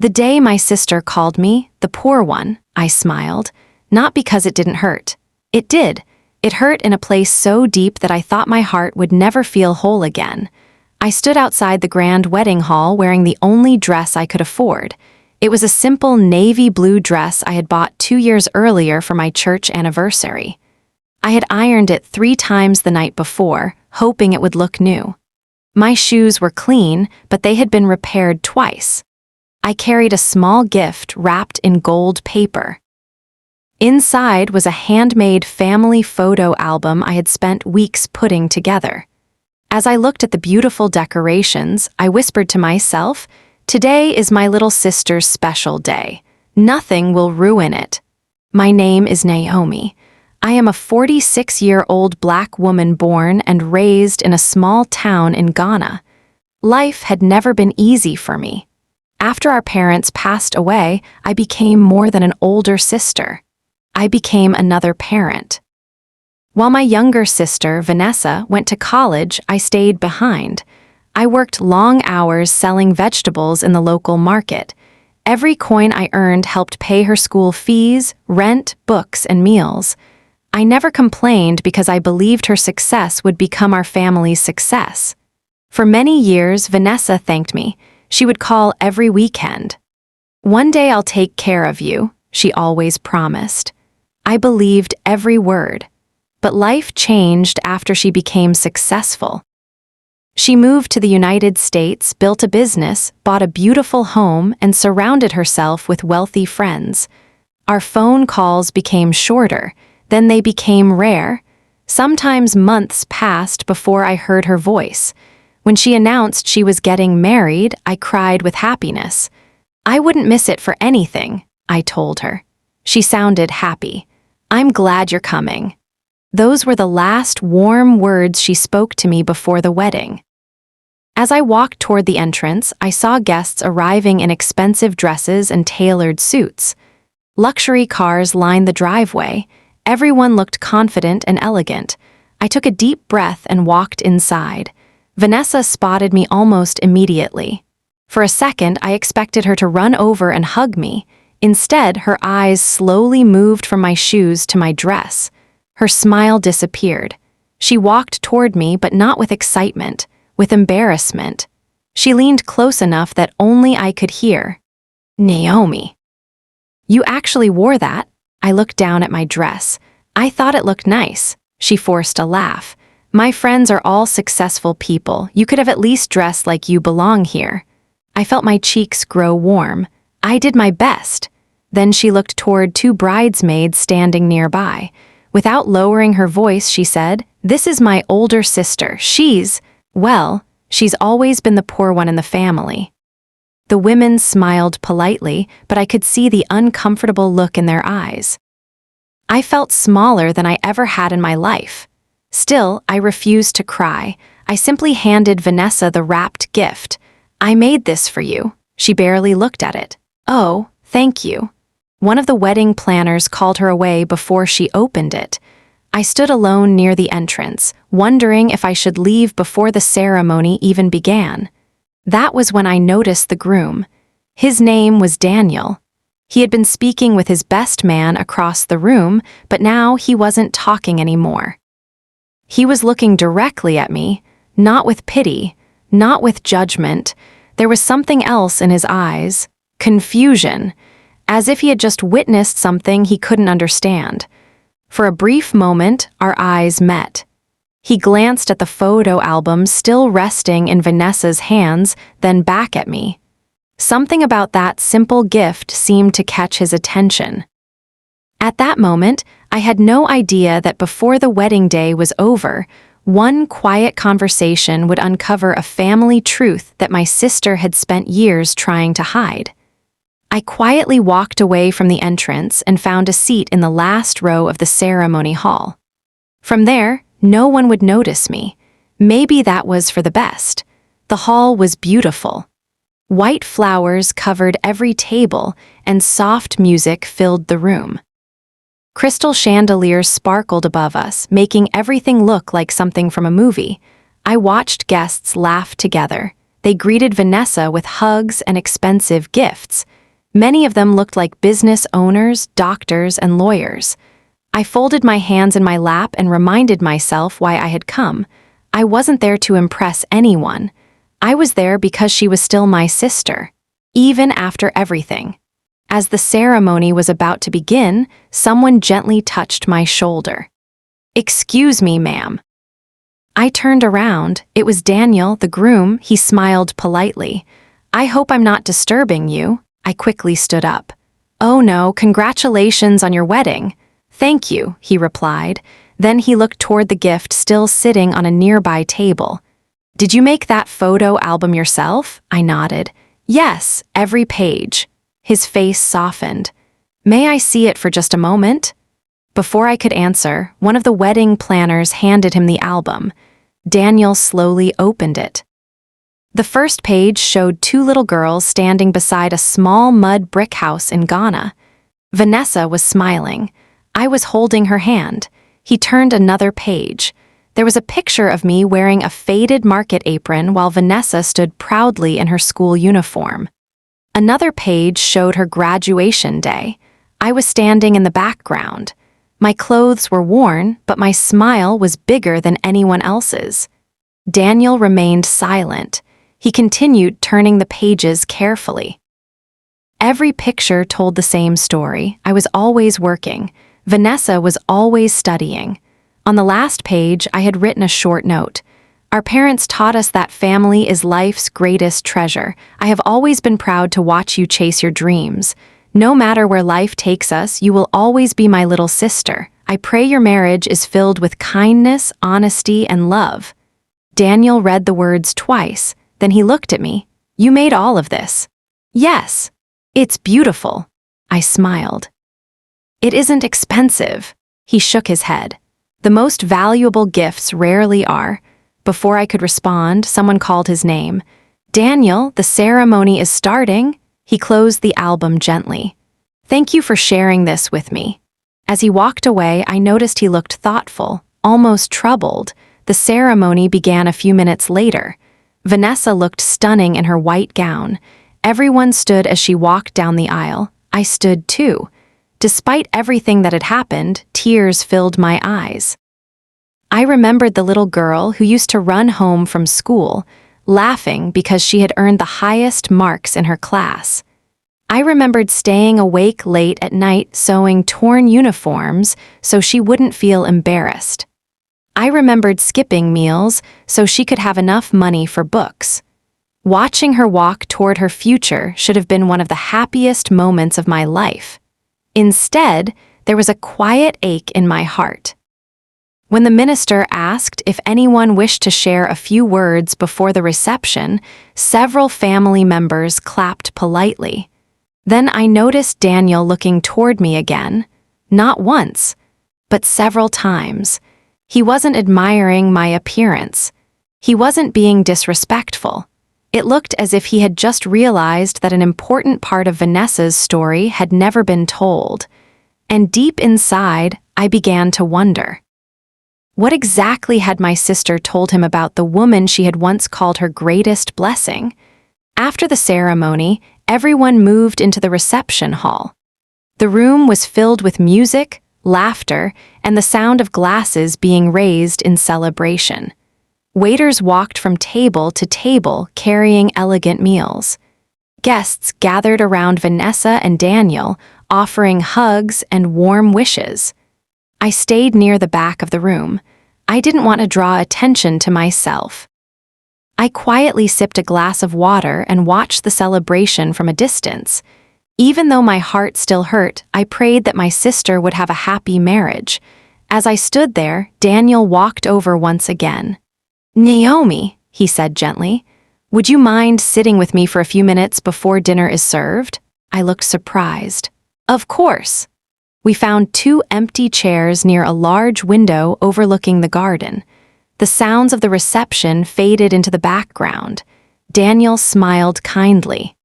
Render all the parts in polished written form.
The day my sister called me, the poor one, I smiled, not because it didn't hurt. It did. It hurt in a place so deep that I thought my heart would never feel whole again. I stood outside the grand wedding hall wearing the only dress I could afford. It was a simple navy blue dress I had bought 2 years earlier for my church anniversary. I had ironed it 3 times the night before, hoping it would look new. My shoes were clean, but they had been repaired twice. I carried a small gift wrapped in gold paper. Inside was a handmade family photo album I had spent weeks putting together. As I looked at the beautiful decorations, I whispered to myself, "Today is my little sister's special day. Nothing will ruin it." My name is Naomi. I am a 46-year-old black woman born and raised in a small town in Ghana. Life had never been easy for me. After our parents passed away, I became more than an older sister. I became another parent. While my younger sister, Vanessa, went to college, I stayed behind. I worked long hours selling vegetables in the local market. Every coin I earned helped pay her school fees, rent, books, and meals. I never complained because I believed her success would become our family's success. For many years, Vanessa thanked me. She would call every weekend. "One day I'll take care of you," she always promised. I believed every word. But life changed after she became successful. She moved to the United States, built a business, bought a beautiful home, and surrounded herself with wealthy friends. Our phone calls became shorter, then they became rare. Sometimes months passed before I heard her voice. When she announced she was getting married, I cried with happiness. "I wouldn't miss it for anything," I told her. She sounded happy. "I'm glad you're coming." Those were the last warm words she spoke to me before the wedding. As I walked toward the entrance, I saw guests arriving in expensive dresses and tailored suits. Luxury cars lined the driveway. Everyone looked confident and elegant. I took a deep breath and walked inside. Vanessa spotted me almost immediately. For a second, I expected her to run over and hug me. Instead, her eyes slowly moved from my shoes to my dress. Her smile disappeared. She walked toward me, but not with excitement, with embarrassment. She leaned close enough that only I could hear. "Naomi. You actually wore that?" I looked down at my dress. "I thought it looked nice." She forced a laugh. "My friends are all successful people. You could have at least dressed like you belong here." I felt my cheeks grow warm. I did my best. Then she looked toward 2 bridesmaids standing nearby. Without lowering her voice, she said, "This is my older sister. She's always been the poor one in the family." The women smiled politely, but I could see the uncomfortable look in their eyes. I felt smaller than I ever had in my life. Still, I refused to cry. I simply handed Vanessa the wrapped gift. "I made this for you." She barely looked at it. "Oh, thank you." One of the wedding planners called her away before she opened it. I stood alone near the entrance, wondering if I should leave before the ceremony even began. That was when I noticed the groom. His name was Daniel. He had been speaking with his best man across the room, but now he wasn't talking anymore. He was looking directly at me, not with pity, not with judgment. There was something else in his eyes, confusion, as if he had just witnessed something he couldn't understand. For a brief moment, our eyes met. He glanced at the photo album still resting in Vanessa's hands, then back at me. Something about that simple gift seemed to catch his attention. At that moment, I had no idea that before the wedding day was over, one quiet conversation would uncover a family truth that my sister had spent years trying to hide. I quietly walked away from the entrance and found a seat in the last row of the ceremony hall. From there, no one would notice me. Maybe that was for the best. The hall was beautiful. White flowers covered every table, and soft music filled the room. Crystal chandeliers sparkled above us, making everything look like something from a movie. I watched guests laugh together. They greeted Vanessa with hugs and expensive gifts. Many of them looked like business owners, doctors, and lawyers. I folded my hands in my lap and reminded myself why I had come. I wasn't there to impress anyone. I was there because she was still my sister, even after everything. As the ceremony was about to begin, someone gently touched my shoulder. "Excuse me, ma'am." I turned around. It was Daniel, the groom. He smiled politely. "I hope I'm not disturbing you." I quickly stood up. "Oh no, congratulations on your wedding." "Thank you," he replied. Then he looked toward the gift still sitting on a nearby table. "Did you make that photo album yourself?" I nodded. "Yes, every page." His face softened. "May I see it for just a moment?" Before I could answer, one of the wedding planners handed him the album. Daniel slowly opened it. The first page showed two little girls standing beside a small mud brick house in Ghana. Vanessa was smiling. I was holding her hand. He turned another page. There was a picture of me wearing a faded market apron while Vanessa stood proudly in her school uniform. Another page showed her graduation day. I was standing in the background. My clothes were worn, but my smile was bigger than anyone else's. Daniel remained silent. He continued turning the pages carefully. Every picture told the same story. I was always working. Vanessa was always studying. On the last page, I had written a short note. "Our parents taught us that family is life's greatest treasure. I have always been proud to watch you chase your dreams. No matter where life takes us, you will always be my little sister. I pray your marriage is filled with kindness, honesty, and love." Daniel read the words twice. Then he looked at me. "You made all of this?" "Yes." "It's beautiful." I smiled. "It isn't expensive." He shook his head. "The most valuable gifts rarely are." Before I could respond, someone called his name. "Daniel, the ceremony is starting." He closed the album gently. "Thank you for sharing this with me." As he walked away, I noticed he looked thoughtful, almost troubled. The ceremony began a few minutes later. Vanessa looked stunning in her white gown. Everyone stood as she walked down the aisle. I stood too. Despite everything that had happened, tears filled my eyes. I remembered the little girl who used to run home from school, laughing because she had earned the highest marks in her class. I remembered staying awake late at night sewing torn uniforms so she wouldn't feel embarrassed. I remembered skipping meals so she could have enough money for books. Watching her walk toward her future should have been one of the happiest moments of my life. Instead, there was a quiet ache in my heart. When the minister asked if anyone wished to share a few words before the reception, several family members clapped politely. Then I noticed Daniel looking toward me again, not once, but several times. He wasn't admiring my appearance. He wasn't being disrespectful. It looked as if he had just realized that an important part of Vanessa's story had never been told. And deep inside, I began to wonder. What exactly had my sister told him about the woman she had once called her greatest blessing? After the ceremony, everyone moved into the reception hall. The room was filled with music, laughter, and the sound of glasses being raised in celebration. Waiters walked from table to table carrying elegant meals. Guests gathered around Vanessa and Daniel, offering hugs and warm wishes. I stayed near the back of the room. I didn't want to draw attention to myself. I quietly sipped a glass of water and watched the celebration from a distance. Even though my heart still hurt, I prayed that my sister would have a happy marriage. As I stood there, Daniel walked over once again. "Naomi," he said gently, "would you mind sitting with me for a few minutes before dinner is served?" I looked surprised. "Of course." We found two empty chairs near a large window overlooking the garden. The sounds of the reception faded into the background. Daniel smiled kindly.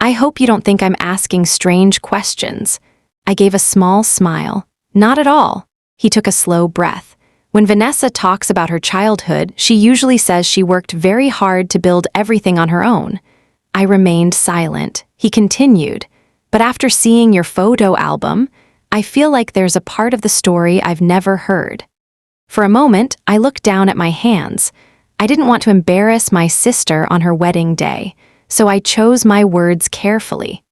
"I hope you don't think I'm asking strange questions." I gave a small smile. "Not at all." He took a slow breath. When Vanessa talks about her childhood, she usually says she worked very hard to build everything on her own. I remained silent. He continued, "But after seeing your photo album, I feel like there's a part of the story I've never heard." For a moment, I looked down at my hands. I didn't want to embarrass my sister on her wedding day, so I chose my words carefully.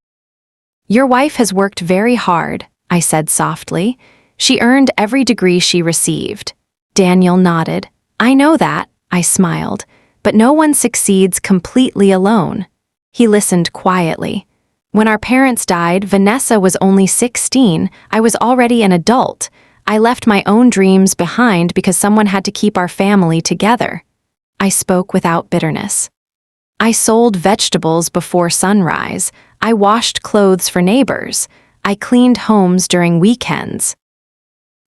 "Your wife has worked very hard," I said softly. "She earned every degree she received." Daniel nodded. "I know that," I smiled, "but no one succeeds completely alone." He listened quietly. "When our parents died, Vanessa was only 16. I was already an adult. I left my own dreams behind because someone had to keep our family together." I spoke without bitterness. "I sold vegetables before sunrise. I washed clothes for neighbors. I cleaned homes during weekends.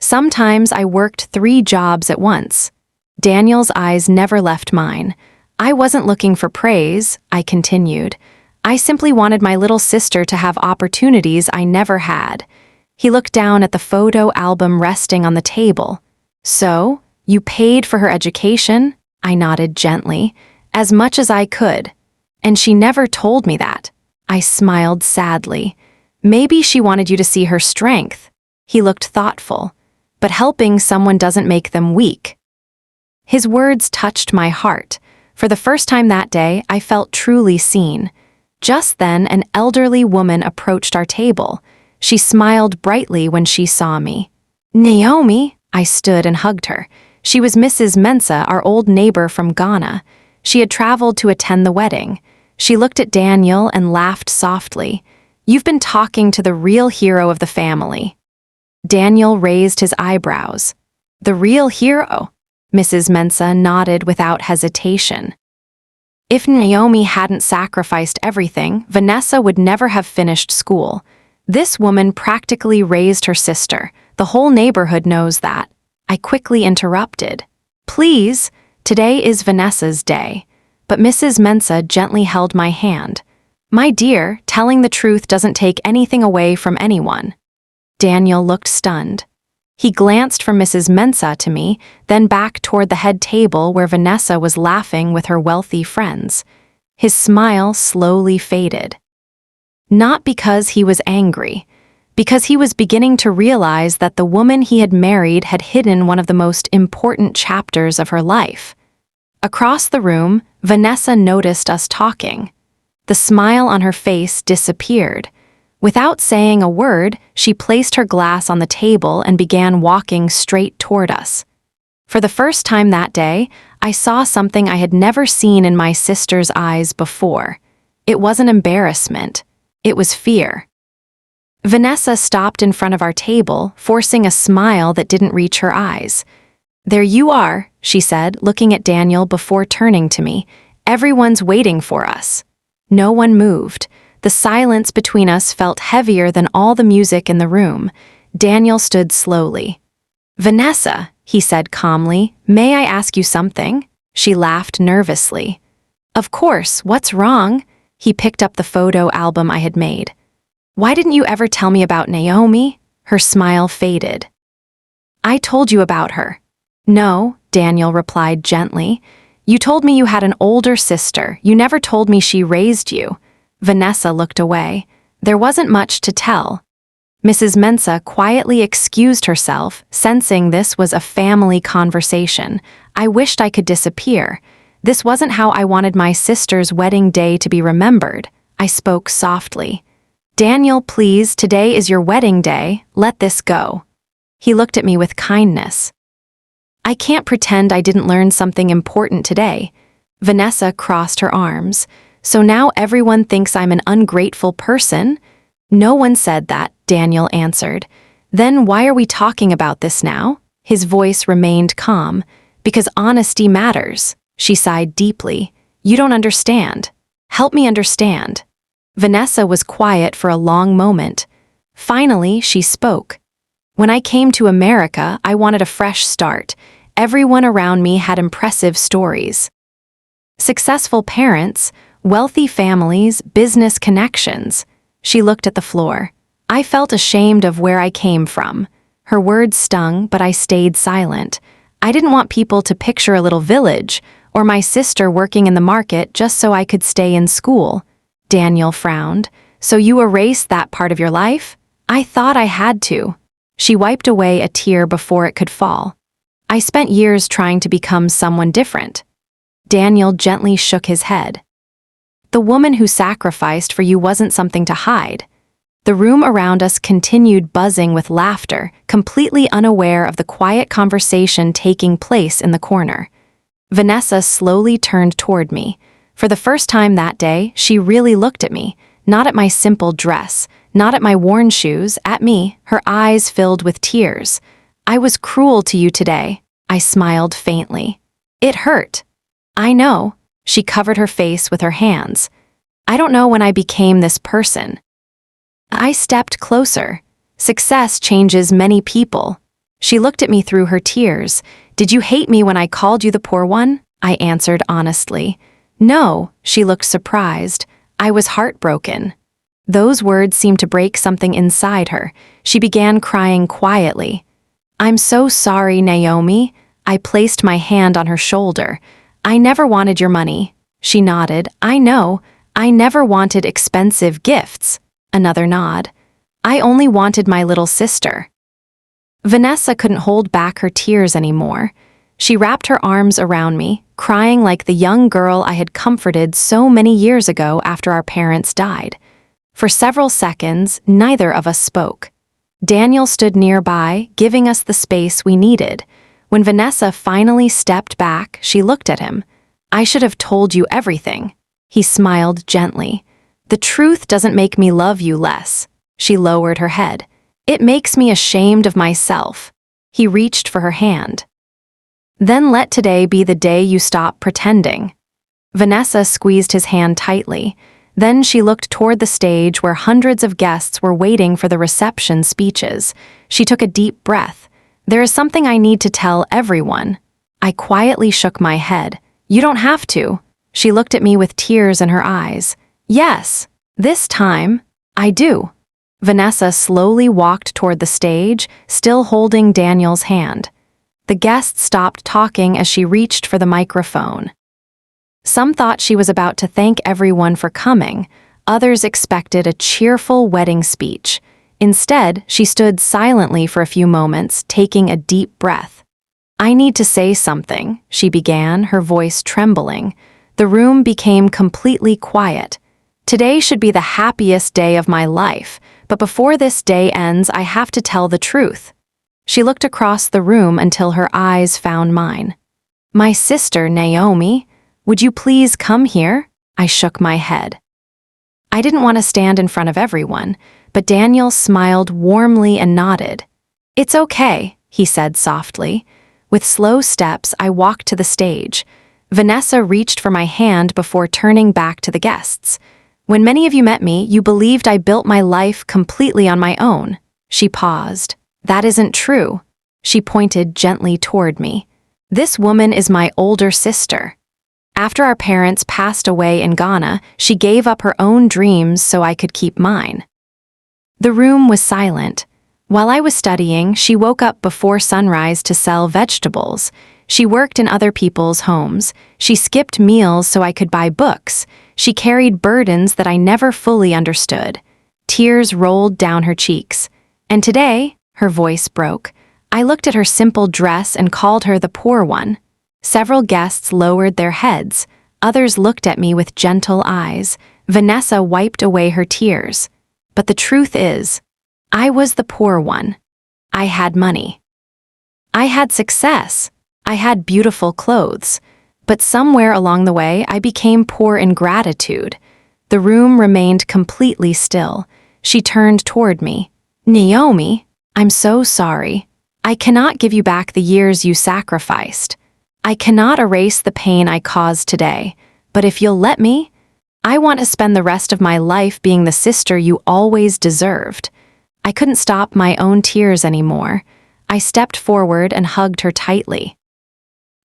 Sometimes I worked 3 jobs at once." Daniel's eyes never left mine. "I wasn't looking for praise," I continued. "I simply wanted my little sister to have opportunities I never had." He looked down at the photo album resting on the table. "So, you paid for her education?" I nodded gently. "As much as I could. And she never told me that." I smiled sadly. "Maybe she wanted you to see her strength." He looked thoughtful. "But helping someone doesn't make them weak." His words touched my heart. For the first time that day, I felt truly seen. Just then, an elderly woman approached our table. She smiled brightly when she saw me. "Naomi," I stood and hugged her. She was Mrs. Mensah, our old neighbor from Ghana. She had traveled to attend the wedding. She looked at Daniel and laughed softly. "You've been talking to the real hero of the family." Daniel raised his eyebrows. "The real hero?" Mrs. Mensah nodded without hesitation. "If Naomi hadn't sacrificed everything, Vanessa would never have finished school. This woman practically raised her sister. The whole neighborhood knows that." I quickly interrupted. "Please, today is Vanessa's day." But Mrs. Mensah gently held my hand. "My dear, telling the truth doesn't take anything away from anyone." Daniel looked stunned. He glanced from Mrs. Mensah to me, then back toward the head table where Vanessa was laughing with her wealthy friends. His smile slowly faded. Not because he was angry, because he was beginning to realize that the woman he had married had hidden one of the most important chapters of her life. Across the room, Vanessa noticed us talking. The smile on her face disappeared. Without saying a word, she placed her glass on the table and began walking straight toward us. For the first time that day, I saw something I had never seen in my sister's eyes before. It wasn't embarrassment. It was fear. Vanessa stopped in front of our table, forcing a smile that didn't reach her eyes. "There you are," she said, looking at Daniel before turning to me. "Everyone's waiting for us." No one moved. The silence between us felt heavier than all the music in the room. Daniel stood slowly. "Vanessa," he said calmly, "may I ask you something?" She laughed nervously. "Of course, what's wrong?" He picked up the photo album I had made. "Why didn't you ever tell me about Naomi?" Her smile faded. "I told you about her." "No," Daniel replied gently. "You told me you had an older sister. You never told me she raised you." Vanessa looked away. There wasn't much to tell. Mrs. Mensah quietly excused herself, sensing this was a family conversation. I wished I could disappear. This wasn't how I wanted my sister's wedding day to be remembered. I spoke softly. "Daniel, please, today is your wedding day. Let this go." He looked at me with kindness. "I can't pretend I didn't learn something important today." Vanessa crossed her arms. "So now everyone thinks I'm an ungrateful person?" "No one said that," Daniel answered. "Then why are we talking about this now?" His voice remained calm. "Because honesty matters." She sighed deeply. "You don't understand. Help me understand." Vanessa was quiet for a long moment. Finally, she spoke. "When I came to America, I wanted a fresh start. Everyone around me had impressive stories. Successful parents, wealthy families, business connections." She looked at the floor. I felt ashamed of where I came from. Her words stung, but I stayed silent. I didn't want people to picture a little village or my sister working in the market just so I could stay in school. Daniel frowned. So you erased that part of your life? I thought I had to. She wiped away a tear before it could fall. I spent years trying to become someone different. Daniel gently shook his head. The woman who sacrificed for you wasn't something to hide. The room around us continued buzzing with laughter, completely unaware of the quiet conversation taking place in the corner. Vanessa slowly turned toward me. For the first time that day, she really looked at me, not at my simple dress, not at my worn shoes, at me, her eyes filled with tears. I was cruel to you today, I smiled faintly. It hurt. I know. She covered her face with her hands. I don't know when I became this person. I stepped closer. Success changes many people. She looked at me through her tears. Did you hate me when I called you the poor one? I answered honestly. No, she looked surprised. I was heartbroken. Those words seemed to break something inside her. She began crying quietly. I'm so sorry, Naomi. I placed my hand on her shoulder. I never wanted your money. She nodded. I know. I never wanted expensive gifts. Another nod. I only wanted my little sister. Vanessa couldn't hold back her tears anymore. She wrapped her arms around me, crying like the young girl I had comforted so many years ago after our parents died. For several seconds, neither of us spoke. Daniel stood nearby, giving us the space we needed. When Vanessa finally stepped back, she looked at him. I should have told you everything. He smiled gently. The truth doesn't make me love you less. She lowered her head. It makes me ashamed of myself. He reached for her hand. Then let today be the day you stop pretending. Vanessa squeezed his hand tightly. Then she looked toward the stage where hundreds of guests were waiting for the reception speeches. She took a deep breath. There is something I need to tell everyone. I quietly shook my head. You don't have to. She looked at me with tears in her eyes. Yes, this time, I do. Vanessa slowly walked toward the stage, still holding Daniel's hand. The guests stopped talking as she reached for the microphone. Some thought she was about to thank everyone for coming. Others expected a cheerful wedding speech. Instead, she stood silently for a few moments, taking a deep breath. I need to say something, she began, her voice trembling. The room became completely quiet. Today should be the happiest day of my life, but before this day ends, I have to tell the truth. She looked across the room until her eyes found mine. My sister, Naomi, would you please come here? I shook my head. I didn't want to stand in front of everyone, but Daniel smiled warmly and nodded. It's okay, he said softly. With slow steps, I walked to the stage. Vanessa reached for my hand before turning back to the guests. When many of you met me, you believed I built my life completely on my own. She paused. That isn't true. She pointed gently toward me. This woman is my older sister. After our parents passed away in Ghana, she gave up her own dreams so I could keep mine. The room was silent. While I was studying, she woke up before sunrise to sell vegetables. She worked in other people's homes. She skipped meals so I could buy books. She carried burdens that I never fully understood. Tears rolled down her cheeks. And today, her voice broke. I looked at her simple dress and called her the poor one. Several guests lowered their heads. Others looked at me with gentle eyes. Vanessa wiped away her tears. But the truth is, I was the poor one. I had money. I had success. I had beautiful clothes. But somewhere along the way, I became poor in gratitude. The room remained completely still. She turned toward me. Naomi, I'm so sorry. I cannot give you back the years you sacrificed. I cannot erase the pain I caused today. But if you'll let me, I want to spend the rest of my life being the sister you always deserved. I couldn't stop my own tears anymore. I stepped forward and hugged her tightly.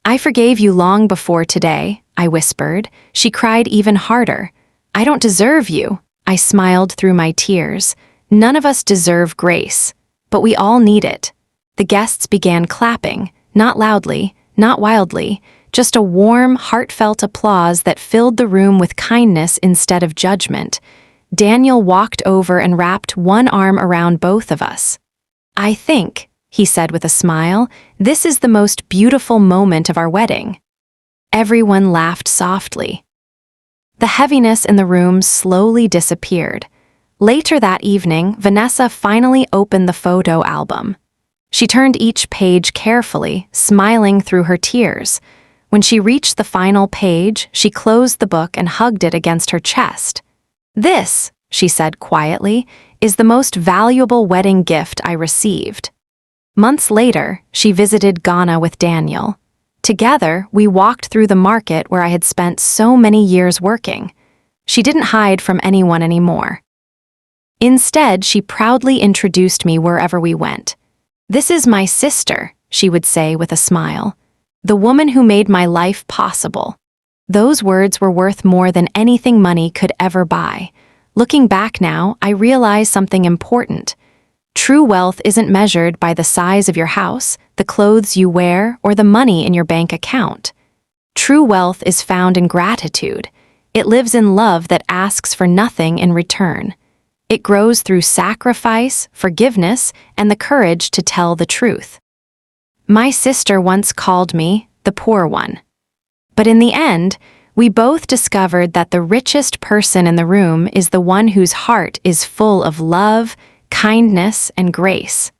I forgave you long before today, I whispered. She cried even harder. I don't deserve you. I smiled through my tears. None of us deserve grace, but we all need it. The guests began clapping. Not loudly, not wildly, just a warm, heartfelt applause that filled the room with kindness instead of judgment. Daniel walked over and wrapped one arm around both of us. "I think," he said with a smile, "this is the most beautiful moment of our wedding." Everyone laughed softly. The heaviness in the room slowly disappeared. Later that evening, Vanessa finally opened the photo album. She turned each page carefully, smiling through her tears. When she reached the final page, she closed the book and hugged it against her chest. "This," she said quietly, "is the most valuable wedding gift I received." Months later, she visited Ghana with Daniel. Together, we walked through the market where I had spent so many years working. She didn't hide from anyone anymore. Instead, she proudly introduced me wherever we went. "This is my sister," she would say with a smile. "The woman who made my life possible." Those words were worth more than anything money could ever buy. Looking back now, I realize something important. True wealth isn't measured by the size of your house, the clothes you wear, or the money in your bank account. True wealth is found in gratitude. It lives in love that asks for nothing in return. It grows through sacrifice, forgiveness, and the courage to tell the truth. My sister once called me the poor one. But in the end, we both discovered that the richest person in the room is the one whose heart is full of love, kindness, and grace.